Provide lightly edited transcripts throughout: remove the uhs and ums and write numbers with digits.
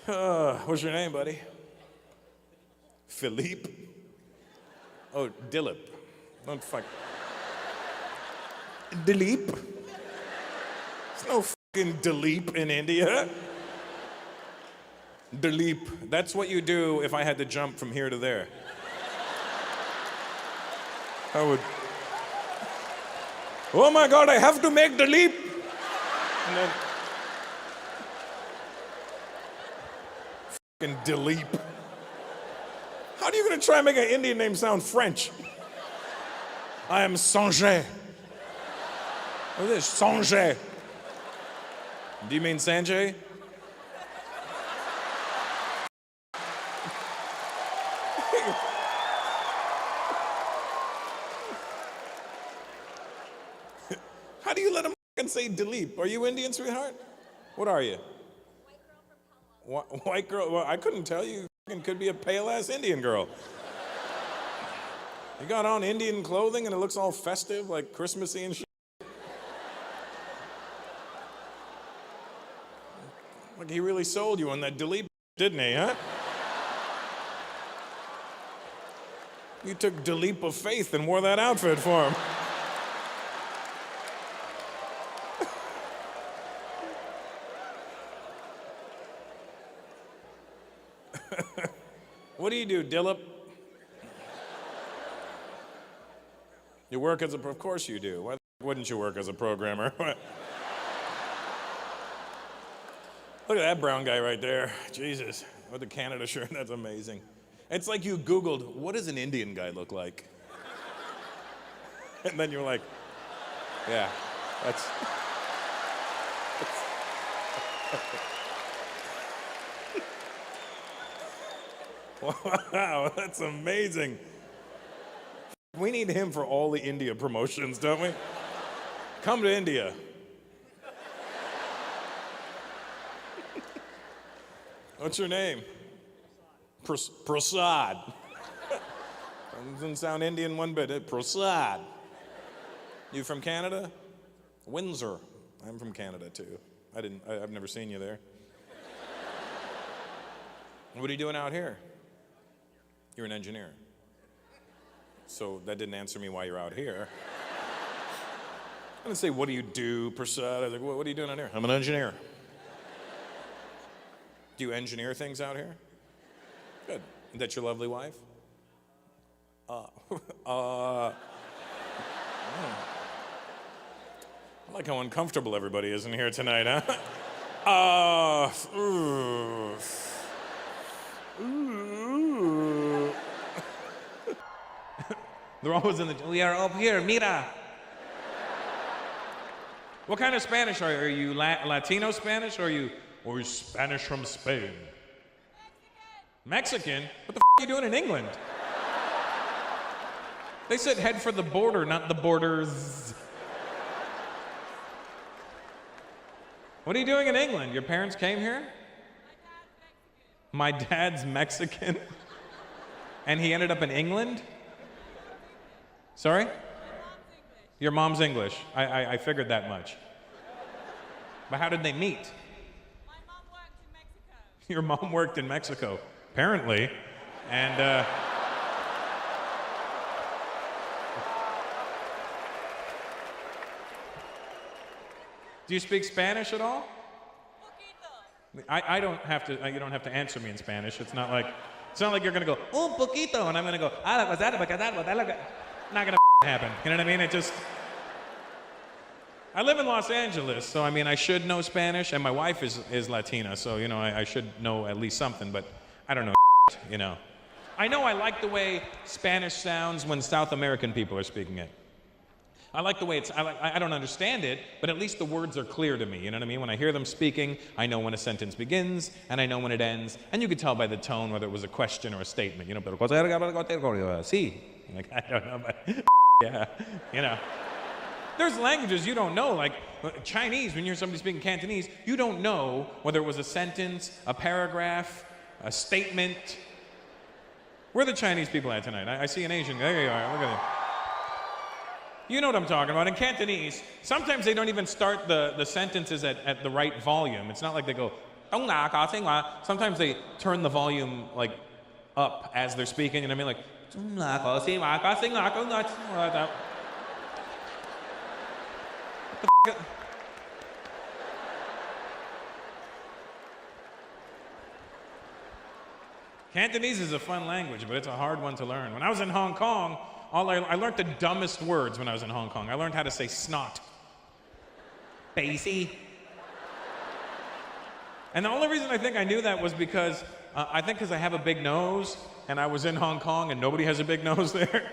What's your name, buddy? Philippe? Oh, Dilip. Don't fuck. Dilip? There's no fucking Dilip in India. Dilip. That's what you do if I had to jump from here to there. I would. Oh my God, I have to make the leap. And then. Fucking Dilip. How are you gonna try and make an Indian name sound French? I am Sanjay. What is this? Sanjay. Do you mean Sanjay? How do you let him say Dilip? Are you Indian, sweetheart? What are you? White girl from Palo Alto. White girl? Well, I couldn't tell you. You could be a pale-ass Indian girl. You got on Indian clothing and it looks all festive, like Christmassy and shit. Like he really sold you on that Dilip, didn't he, huh? You took Dilip of faith and wore that outfit for him. What do you do, Dilip? You work as of course you do. Why wouldn't you work as a programmer? Look at that brown guy right there. Jesus, with the Canada shirt, that's amazing. It's like you Googled, what does an Indian guy look like? And then you're like, yeah, that's wow, that's amazing. We need him for all the India promotions, don't we? Come to India. What's your name? Prasad. Doesn't sound Indian one bit. Prasad. You from Canada? Windsor. I'm from Canada too. I've never seen you there. What are you doing out here? You're an engineer. So that didn't answer me why you're out here. I didn't say, what do you do, Prasad? I was like, what are you doing out here? I'm an engineer. Do you engineer things out here? Good. Is that your lovely wife? I like how uncomfortable everybody is in here tonight, huh? They're always in the, we are up here, mira. What kind of Spanish are you? Are you Latino Spanish or are you Spanish from Spain? Mexican? What the f*** are you doing in England? They said head for the border, not the borders. What are you doing in England? Your parents came here? My dad's Mexican? And he ended up in England? Sorry? Your mom's English. I figured that much. But how did they meet? My mom worked in Mexico. Your mom worked in Mexico, apparently. And, do you speak Spanish at all? Poquito. I don't have to, you don't have to answer me in Spanish. It's not like you're gonna go, un poquito, and I'm gonna go, not gonna happen. You know what I mean? I live in Los Angeles, so I mean, I should know Spanish, and my wife is Latina, so, you know, I should know at least something, but I don't know, you know. I know I like the way Spanish sounds when South American people are speaking it. I like the way I don't understand it, but at least the words are clear to me, you know what I mean? When I hear them speaking, I know when a sentence begins, and I know when it ends, and you could tell by the tone whether it was a question or a statement, you know, sí. Like, I don't know, but yeah, you know. There's languages you don't know, like Chinese, when you hear somebody speaking Cantonese, you don't know whether it was a sentence, a paragraph, a statement. Where are the Chinese people at tonight? I see an Asian, there you are, look at them. You know what I'm talking about. In Cantonese, sometimes they don't even start the sentences at the right volume. It's not like they go, Sometimes they turn the volume like up as they're speaking, you know what I mean? Like, Cantonese is a fun language, but it's a hard one to learn. When I was in Hong Kong, I learned the dumbest words when I was in Hong Kong. I learned how to say snot. Basie. And the only reason I think I knew that was because, because I have a big nose, and I was in Hong Kong, and nobody has a big nose there.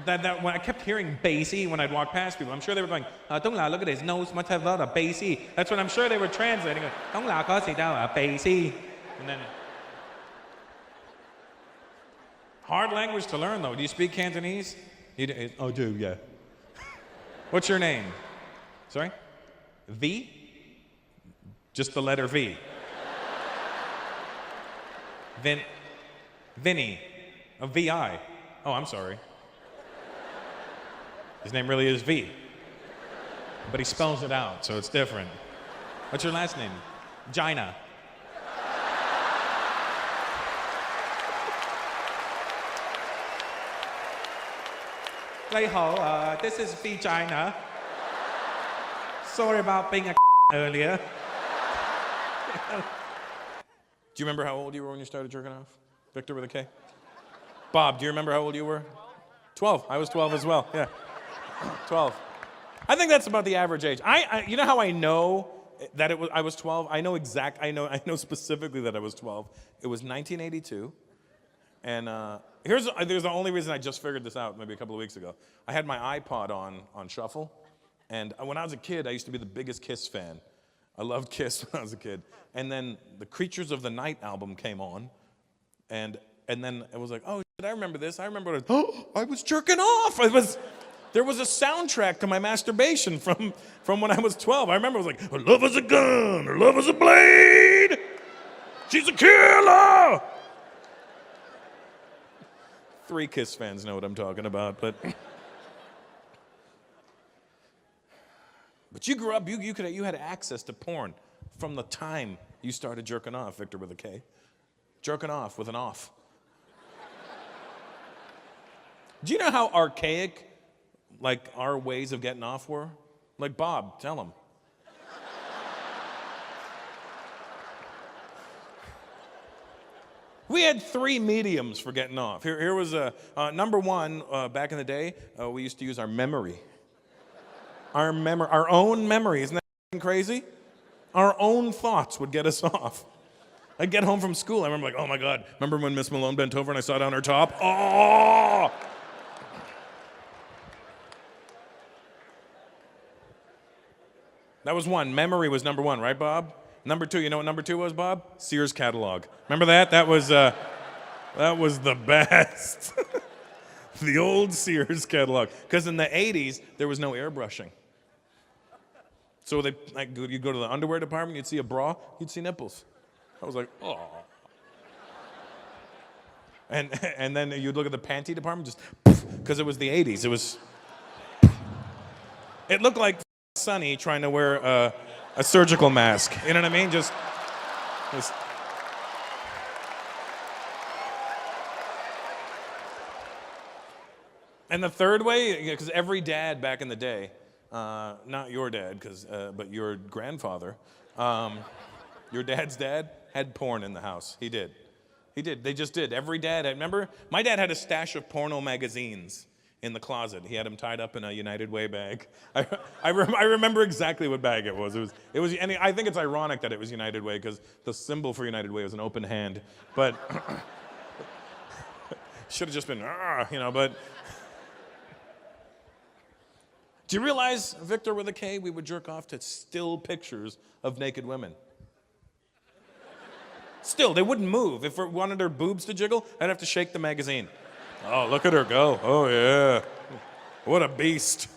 But when I kept hearing basie when I'd walk past people, I'm sure they were going, Dong La, look at his nose, must have a basie. That's what I'm sure they were translating. Dong La, có gì đâu, basie. And then, hard language to learn, though. Do you speak Cantonese? I do, yeah. What's your name? Sorry? V? Just the letter V. Vinny. A V-I. Oh, I'm sorry. His name really is V. But he spells it out, so it's different. What's your last name? Gina. This is vagina. Sorry about being a earlier. Do you remember how old you were when you started jerking off? Victor with a K? Bob, do you remember how old you were? 12. I was 12 as well, yeah. 12. I think that's about the average age. You know how I know that I was 12? I know specifically that I was 12. It was 1982. And there's the only reason I just figured this out maybe a couple of weeks ago. I had my iPod on shuffle, and when I was a kid, I used to be the biggest Kiss fan. I loved Kiss when I was a kid. And then the Creatures of the Night album came on, and then it was like, oh, shit, I remember this. I remember I was jerking off. There was a soundtrack to my masturbation from when I was 12. I remember it was like, her love is a gun, her love is a blade, she's a killer. 3 Kiss fans know what I'm talking about, but you grew up, you had access to porn from the time you started jerking off, Victor with a K. Jerking off with an off. Do you know how archaic, like, our ways of getting off were? Like, Bob, tell him. We had 3 mediums for getting off. Here was number 1, back in the day, we used to use our memory. Our own memory. Isn't that crazy? Our own thoughts would get us off. I'd get home from school. I remember like, oh my God, remember when Miss Malone bent over and I saw down her top? Oh! That was 1. Memory was number 1, right, Bob? Number 2, you know what number 2 was, Bob? Sears catalog. Remember that? That was the best. The old Sears catalog. Because in the 80s, there was no airbrushing. So you'd go to the underwear department, you'd see a bra, you'd see nipples. I was like, oh. And then you'd look at the panty department, just because it was the 80s. It looked like Sonny trying to wear a surgical mask. You know what I mean? Just. And the third way, because every dad back in the day, not your dad, but your grandfather, your dad's dad had porn in the house. He did. They just did. Every dad. Remember, my dad had a stash of porno magazines in the closet. He had them tied up in a United Way bag. I remember exactly what bag it was. It was, and I think it's ironic that it was United Way because the symbol for United Way was an open hand. But should have just been, but. Do you realize, Victor with a K, we would jerk off to still pictures of naked women? Still, they wouldn't move. If we wanted her boobs to jiggle, I'd have to shake the magazine. Oh, look at her go. Oh, yeah. What a beast.